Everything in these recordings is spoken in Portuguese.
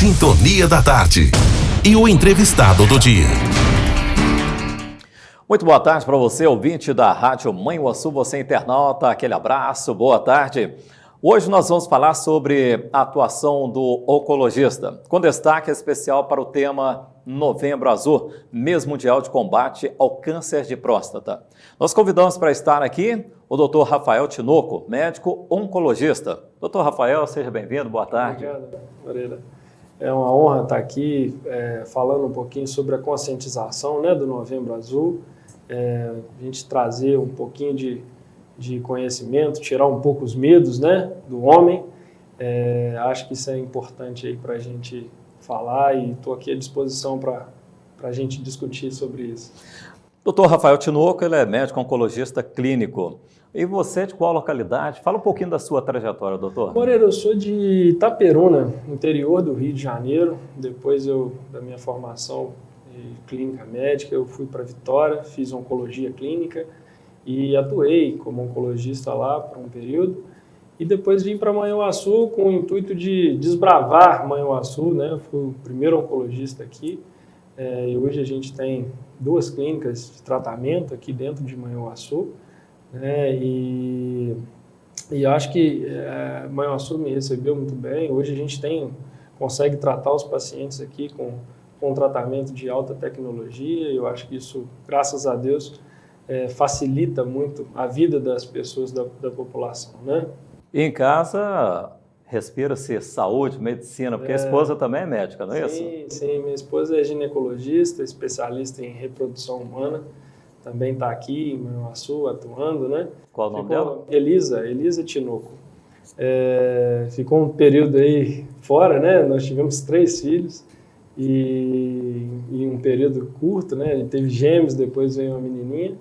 Sintonia da Tarde e o entrevistado do dia. Muito boa tarde para você, ouvinte da Rádio Manhuaçu, você internauta, aquele abraço, boa tarde. Hoje nós vamos falar sobre a atuação do oncologista, com destaque especial para o tema Novembro Azul, mês mundial de combate ao câncer de próstata. Nós convidamos para estar aqui o Dr. Rafael Tinoco, médico oncologista. Dr. Rafael, seja bem-vindo, boa tarde. Obrigado, Moreira. É uma honra estar aqui falando um pouquinho sobre a conscientização, do Novembro Azul, a gente trazer um pouquinho de conhecimento, tirar um pouco os medos do homem. Acho que isso é importante para a gente falar e estou aqui à disposição para a gente discutir sobre isso. Dr. Rafael Tinoco, ele é médico oncologista clínico. E você de qual localidade? Fala um pouquinho da sua trajetória, doutor. Moreira, eu sou de Itaperuna, interior do Rio de Janeiro. Depois da minha formação de clínica médica, eu fui para Vitória, fiz oncologia clínica e atuei como oncologista lá por um período. E depois vim para Manhuaçu com o intuito de desbravar Manhuaçu, Fui o primeiro oncologista aqui. E hoje a gente tem 2 clínicas de tratamento aqui dentro de Manhuaçu. E acho que Manhuaçu me recebeu muito bem. Hoje a gente consegue tratar os pacientes aqui com tratamento de alta tecnologia. Eu acho que isso, graças a Deus, facilita muito a vida das pessoas, da população, E em casa, respira-se saúde, medicina, porque a esposa também é médica, não é isso? Sim, minha esposa é ginecologista, especialista em reprodução humana, também está aqui em Manhuaçu atuando, Qual o nome dela? Elisa Tinoco. Ficou um período aí fora, Nós tivemos 3 filhos e um período curto, Teve gêmeos, depois veio uma menininha.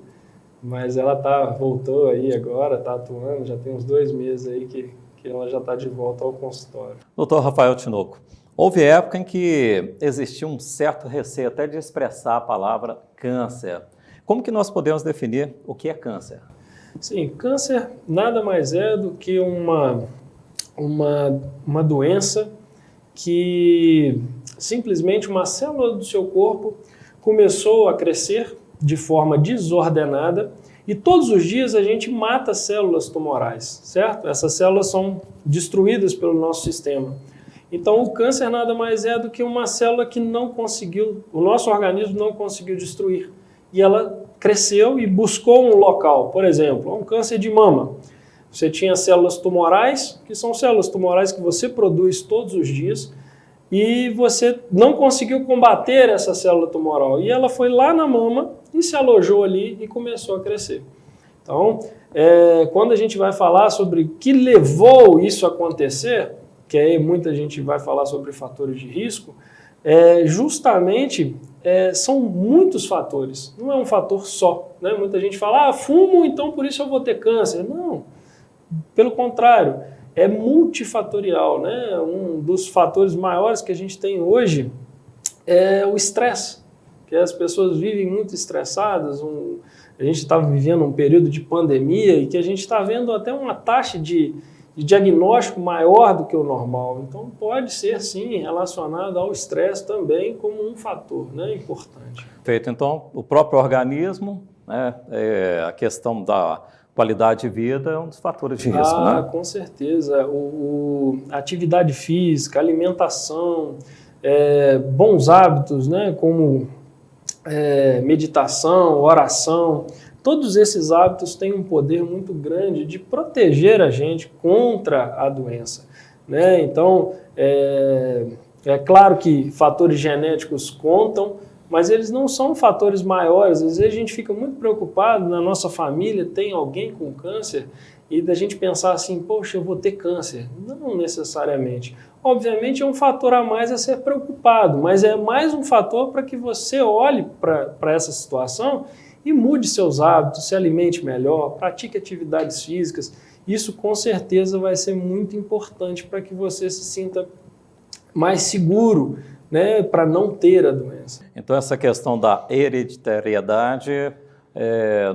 Mas ela voltou aí agora, está atuando, já tem uns 2 meses aí que ela já está de volta ao consultório. Doutor Rafael Tinoco, houve época em que existia um certo receio até de expressar a palavra câncer. Como que nós podemos definir o que é câncer? Sim, câncer nada mais é do que uma doença que simplesmente uma célula do seu corpo começou a crescer de forma desordenada e todos os dias a gente mata células tumorais, certo? Essas células são destruídas pelo nosso sistema. Então o câncer nada mais é do que uma célula que o nosso organismo não conseguiu destruir. E ela cresceu e buscou um local, por exemplo, um câncer de mama. Você tinha células tumorais, que são células tumorais que você produz todos os dias, e você não conseguiu combater essa célula tumoral. E ela foi lá na mama e se alojou ali e começou a crescer. Então, quando a gente vai falar sobre o que levou isso a acontecer, que aí muita gente vai falar sobre fatores de risco, justamente são muitos fatores, não é um fator só. Muita gente fala, fumo, então por isso eu vou ter câncer. Não, pelo contrário. É multifatorial, Um dos fatores maiores que a gente tem hoje é o estresse, que as pessoas vivem muito estressadas. A gente está vivendo um período de pandemia e que a gente está vendo até uma taxa de diagnóstico maior do que o normal. Então pode ser sim relacionado ao estresse também como um fator importante. Perfeito. Então o próprio organismo, a questão da qualidade de vida é um dos fatores de risco, Com certeza. A atividade física, alimentação, bons hábitos, como meditação, oração, todos esses hábitos têm um poder muito grande de proteger a gente contra a doença, Então, é claro que fatores genéticos contam, mas eles não são fatores maiores. Às vezes a gente fica muito preocupado, na nossa família tem alguém com câncer, e da gente pensar assim, poxa, eu vou ter câncer. Não necessariamente. Obviamente é um fator a mais a ser preocupado, mas é mais um fator para que você olhe para essa situação e mude seus hábitos, se alimente melhor, pratique atividades físicas. Isso com certeza vai ser muito importante para que você se sinta mais seguro, para não ter a doença. Então essa questão da hereditariedade,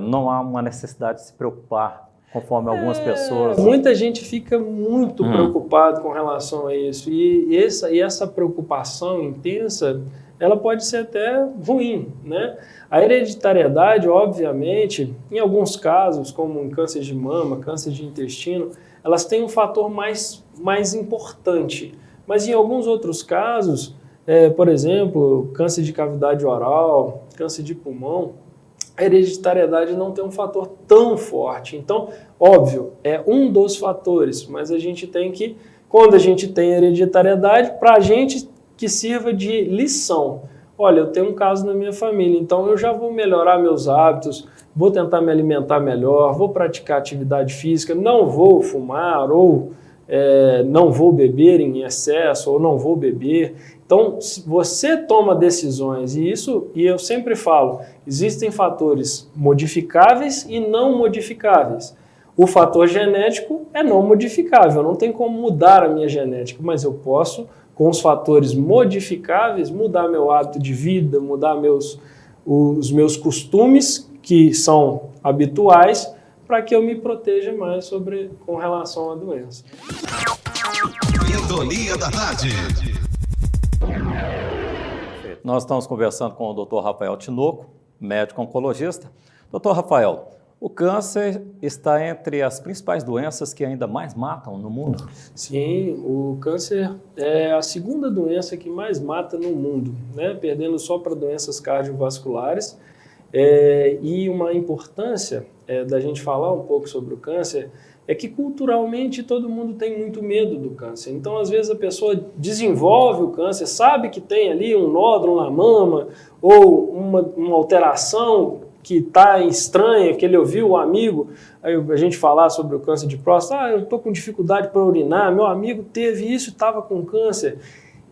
não há uma necessidade de se preocupar conforme algumas pessoas... Muita gente fica muito preocupada com relação a isso. E essa preocupação intensa, ela pode ser até ruim, né? A hereditariedade, obviamente, em alguns casos, como em câncer de mama, câncer de intestino, elas têm um fator mais importante. Mas em alguns outros casos, por exemplo, câncer de cavidade oral, câncer de pulmão, a hereditariedade não tem um fator tão forte. Então, óbvio, é um dos fatores, mas a gente tem que, quando a gente tem hereditariedade, para a gente que sirva de lição. Olha, eu tenho um caso na minha família, então eu já vou melhorar meus hábitos, vou tentar me alimentar melhor, vou praticar atividade física, não vou fumar ou não vou beber em excesso ou não vou beber. Então, você toma decisões e eu sempre falo, existem fatores modificáveis e não modificáveis. O fator genético é não modificável, não tem como mudar a minha genética, mas eu posso, com os fatores modificáveis, mudar meu hábito de vida, mudar os meus costumes, que são habituais, para que eu me proteja mais com relação à doença. Sintonia da Tarde. Nós estamos conversando com o Dr. Rafael Tinoco, médico oncologista. Dr. Rafael, o câncer está entre as principais doenças que ainda mais matam no mundo? Sim, o câncer é a segunda doença que mais mata no mundo, né? Perdendo só para doenças cardiovasculares. E uma importância da gente falar um pouco sobre o câncer é que culturalmente todo mundo tem muito medo do câncer. Então, às vezes, a pessoa desenvolve o câncer, sabe que tem ali um nódulo na mama ou uma alteração que está estranha, que ele ouviu o amigo, aí a gente falar sobre o câncer de próstata, eu estou com dificuldade para urinar, meu amigo teve isso e estava com câncer.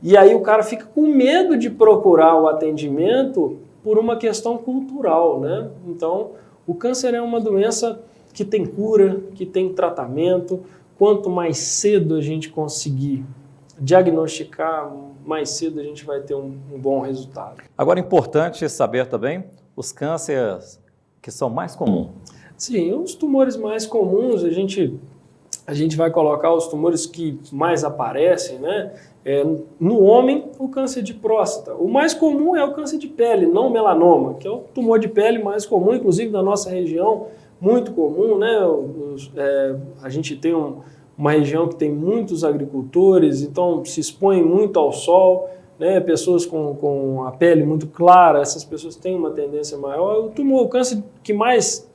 E aí o cara fica com medo de procurar o atendimento por uma questão cultural, né? Então, o câncer é uma doença que tem cura, que tem tratamento. Quanto mais cedo a gente conseguir diagnosticar, mais cedo a gente vai ter um bom resultado. Agora, é importante saber também os cânceres que são mais comuns. Sim, os tumores mais comuns, a gente vai colocar os tumores que mais aparecem, né? No homem, o câncer de próstata. O mais comum é o câncer de pele, não melanoma, que é o tumor de pele mais comum, inclusive na nossa região, muito comum, né? A gente tem uma região que tem muitos agricultores, então se expõe muito ao sol, né? Pessoas com a pele muito clara, essas pessoas têm uma tendência maior. O câncer que mais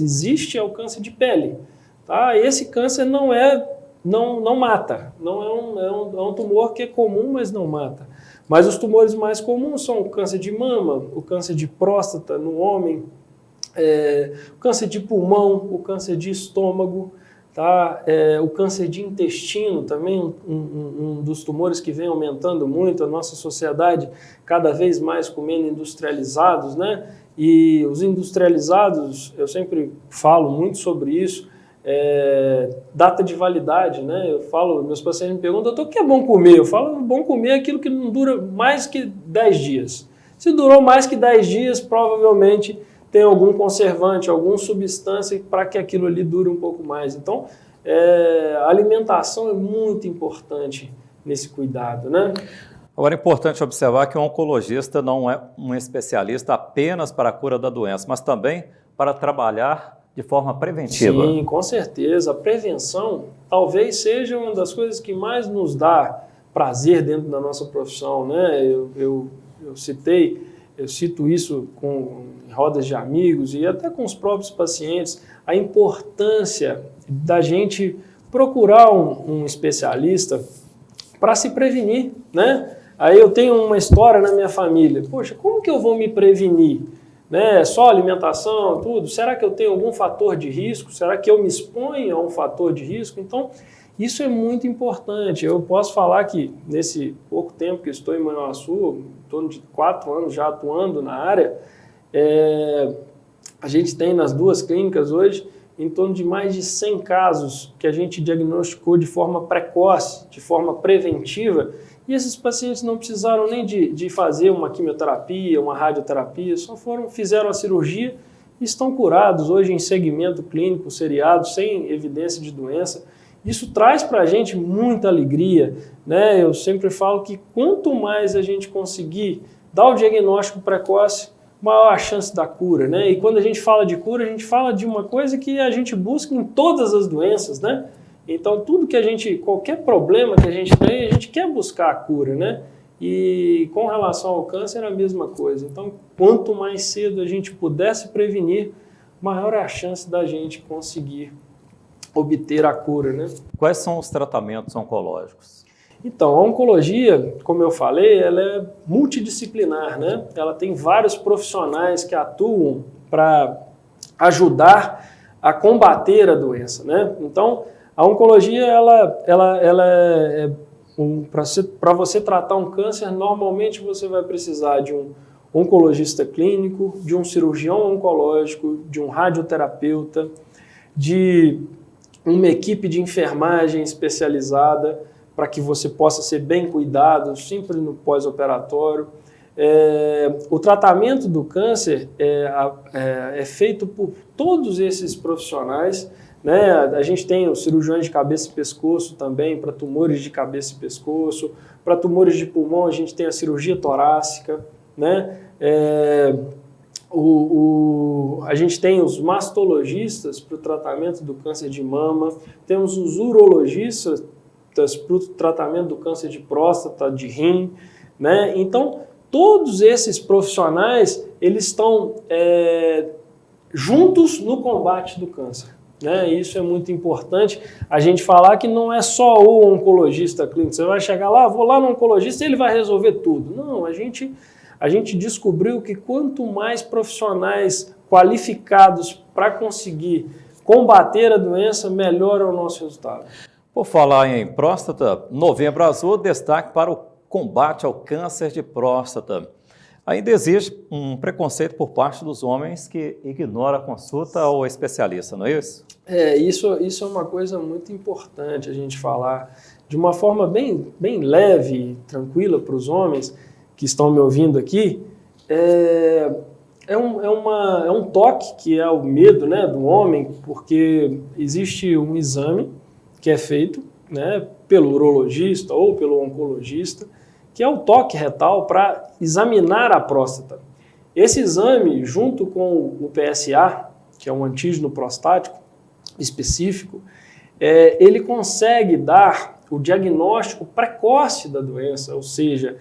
existe é o câncer de pele. Tá? Esse câncer não mata, é um tumor que é comum, mas não mata. Mas os tumores mais comuns são o câncer de mama, o câncer de próstata no homem, o câncer de pulmão, o câncer de estômago, tá? O câncer de intestino também, um dos tumores que vem aumentando muito, a nossa sociedade cada vez mais comendo industrializados, né? E os industrializados, eu sempre falo muito sobre isso, data de validade, né? Eu falo, meus pacientes me perguntam, doutor, o que é bom comer? Eu falo, bom comer é aquilo que não dura mais que 10 dias. Se durou mais que 10 dias, provavelmente tem algum conservante, alguma substância para que aquilo ali dure um pouco mais. Então, a alimentação é muito importante nesse cuidado, né? Agora, é importante observar que o oncologista não é um especialista apenas para a cura da doença, mas também para trabalhar de forma preventiva. Sim, com certeza. A prevenção talvez seja uma das coisas que mais nos dá prazer dentro da nossa profissão, né? Eu cito isso com rodas de amigos e até com os próprios pacientes, a importância da gente procurar um especialista para se prevenir, né? Aí eu tenho uma história na minha família. Poxa, como que eu vou me prevenir? Né? Só alimentação, tudo? Será que eu tenho algum fator de risco? Será que eu me exponho a um fator de risco? Então, isso é muito importante. Eu posso falar que nesse pouco tempo que estou em Manhuaçu, em torno de 4 anos já atuando na área, a gente tem nas 2 clínicas hoje em torno de mais de 100 casos que a gente diagnosticou de forma precoce, de forma preventiva, e esses pacientes não precisaram nem de fazer uma quimioterapia, uma radioterapia, só fizeram a cirurgia estão curados hoje em segmento clínico seriado, sem evidência de doença. Isso traz para a gente muita alegria, né? Eu sempre falo que quanto mais a gente conseguir dar o diagnóstico precoce, maior a chance da cura, né? E quando a gente fala de cura, a gente fala de uma coisa que a gente busca em todas as doenças, né? Então, tudo que qualquer problema que a gente tem, a gente quer buscar a cura, né? E com relação ao câncer é a mesma coisa. Então, quanto mais cedo a gente pudesse prevenir, maior é a chance da gente conseguir obter a cura, né? Quais são os tratamentos oncológicos? Então, a oncologia, como eu falei, ela é multidisciplinar, né? Ela tem vários profissionais que atuam para ajudar a combater a doença, né? Então, a oncologia, para você tratar um câncer, normalmente você vai precisar de um oncologista clínico, de um cirurgião oncológico, de um radioterapeuta, de uma equipe de enfermagem especializada para que você possa ser bem cuidado, sempre no pós-operatório. O tratamento do câncer é feito por todos esses profissionais, né? A gente tem os cirurgiões de cabeça e pescoço também, para tumores de cabeça e pescoço. Para tumores de pulmão, a gente tem a cirurgia torácica, né? A gente tem os mastologistas para o tratamento do câncer de mama, temos os urologistas para o tratamento do câncer de próstata, de rim, né? Então, todos esses profissionais, eles estão juntos no combate do câncer, né? Isso é muito importante, a gente falar que não é só o oncologista clínico, você vai chegar lá, vou lá no oncologista e ele vai resolver tudo. Não, a gente descobriu que quanto mais profissionais qualificados para conseguir combater a doença, melhor é o nosso resultado. Por falar em próstata, Novembro Azul, destaque para o combate ao câncer de próstata. Ainda existe um preconceito por parte dos homens que ignora a consulta ao especialista, não é isso? Isso é uma coisa muito importante a gente falar de uma forma bem leve e tranquila para os homens que estão me ouvindo aqui. É um toque que é o medo, né, do homem, porque existe um exame que é feito, né, pelo urologista ou pelo oncologista, que é o toque retal para examinar a próstata. Esse exame, junto com o PSA, que é um antígeno prostático específico, ele consegue dar o diagnóstico precoce da doença, ou seja,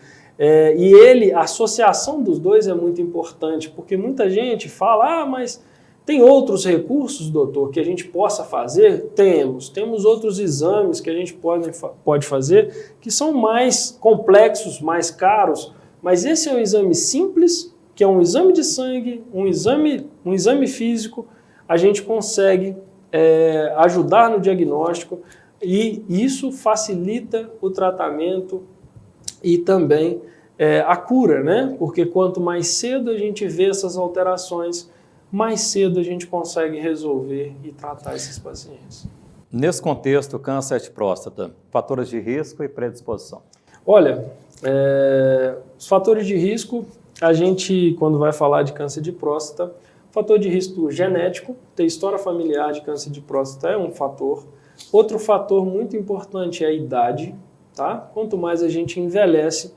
a associação dos dois é muito importante, porque muita gente fala, mas tem outros recursos, doutor, que a gente possa fazer? Temos outros exames que a gente pode fazer, que são mais complexos, mais caros, mas esse é um exame simples, que é um exame de sangue, um exame físico, a gente consegue ajudar no diagnóstico e isso facilita o tratamento e também a cura, né? Porque quanto mais cedo a gente vê essas alterações, mais cedo a gente consegue resolver e tratar esses pacientes. Nesse contexto, câncer de próstata, fatores de risco e predisposição. Olha, os fatores de risco, a gente, quando vai falar de câncer de próstata, fator de risco genético, ter história familiar de câncer de próstata é um fator. Outro fator muito importante é a idade, tá? Quanto mais a gente envelhece,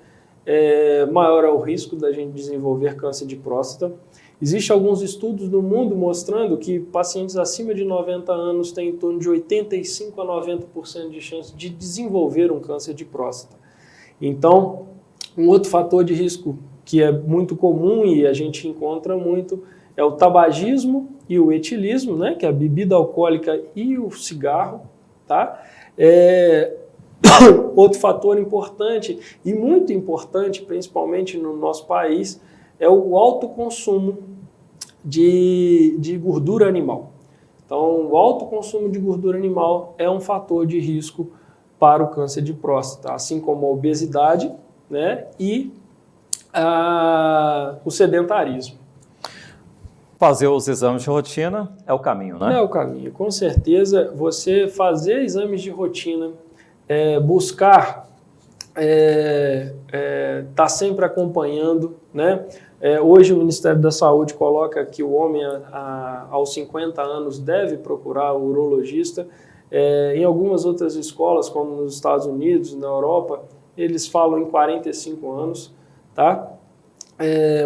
maior é o risco da gente desenvolver câncer de próstata. Existem alguns estudos no mundo mostrando que pacientes acima de 90 anos têm em torno de 85 a 90% de chance de desenvolver um câncer de próstata. Então, um outro fator de risco que é muito comum e a gente encontra muito é o tabagismo e o etilismo, né, que é a bebida alcoólica e o cigarro, tá? Outro fator importante e muito importante, principalmente no nosso país, é o alto consumo de gordura animal. Então, o alto consumo de gordura animal é um fator de risco para o câncer de próstata, assim como a obesidade, né, e o sedentarismo. Fazer os exames de rotina é o caminho, né? É o caminho, com certeza. Você fazer exames de rotina, buscar estar sempre acompanhando, né? Hoje o Ministério da Saúde coloca que o homem aos 50 anos deve procurar o urologista. Em algumas outras escolas, como nos Estados Unidos, na Europa, eles falam em 45 anos, tá?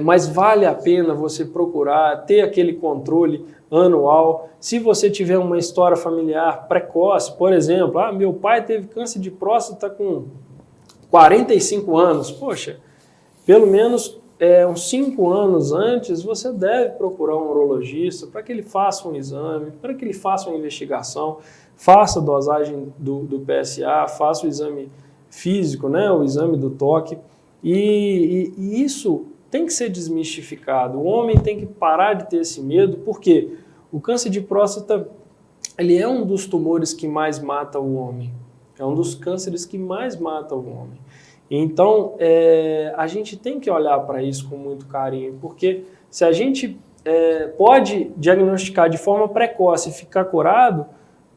Mas vale a pena você procurar, ter aquele controle anual. Se você tiver uma história familiar precoce, por exemplo, meu pai teve câncer de próstata com 45 anos, poxa, pelo menos uns 5 anos antes, você deve procurar um urologista para que ele faça um exame, para que ele faça uma investigação, faça a dosagem do PSA, faça o exame físico, né, o exame do toque, e isso tem que ser desmistificado. O homem tem que parar de ter esse medo, porque o câncer de próstata ele é um dos tumores que mais mata o homem, é um dos cânceres que mais mata o homem. Então, a gente tem que olhar para isso com muito carinho, porque se a gente pode diagnosticar de forma precoce e ficar curado,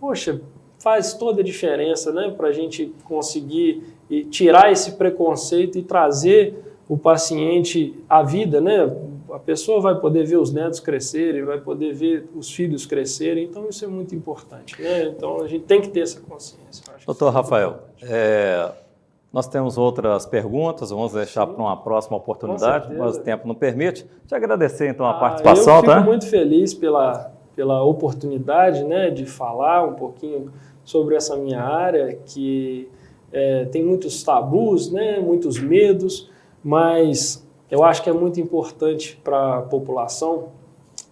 poxa, faz toda a diferença, né, para a gente conseguir tirar esse preconceito e trazer o paciente à vida, né? A pessoa vai poder ver os netos crescerem, vai poder ver os filhos crescerem, então isso é muito importante, né? Então a gente tem que ter essa consciência. Doutor Rafael, nós temos outras perguntas, vamos deixar para uma próxima oportunidade, mas o tempo não permite. Te agradecer então a participação. Eu fico muito feliz pela oportunidade, né, de falar um pouquinho sobre essa minha área, que tem muitos tabus, né, muitos medos, mas eu acho que é muito importante para a população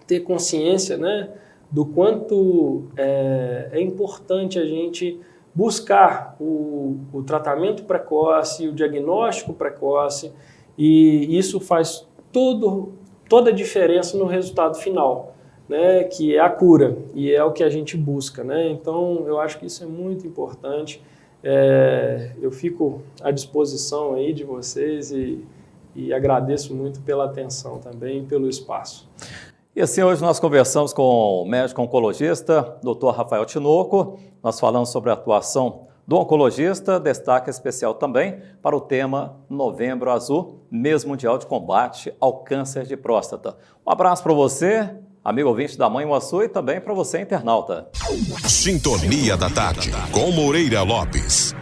ter consciência, né, do quanto é importante a gente buscar o tratamento precoce, o diagnóstico precoce, e isso faz toda a diferença no resultado final, né, que é a cura, e é o que a gente busca, né? Então, eu acho que isso é muito importante. Eu fico à disposição aí de vocês e agradeço muito pela atenção também, pelo espaço. E assim, hoje nós conversamos com o médico oncologista, Dr. Rafael Tinoco. Nós falamos sobre a atuação do oncologista, destaque especial também para o tema Novembro Azul, mês mundial de combate ao câncer de próstata. Um abraço para você, amigo ouvinte da Manhã Uaçu, e também para você, internauta. Sintonia da Tarde, com Moreira Lopes.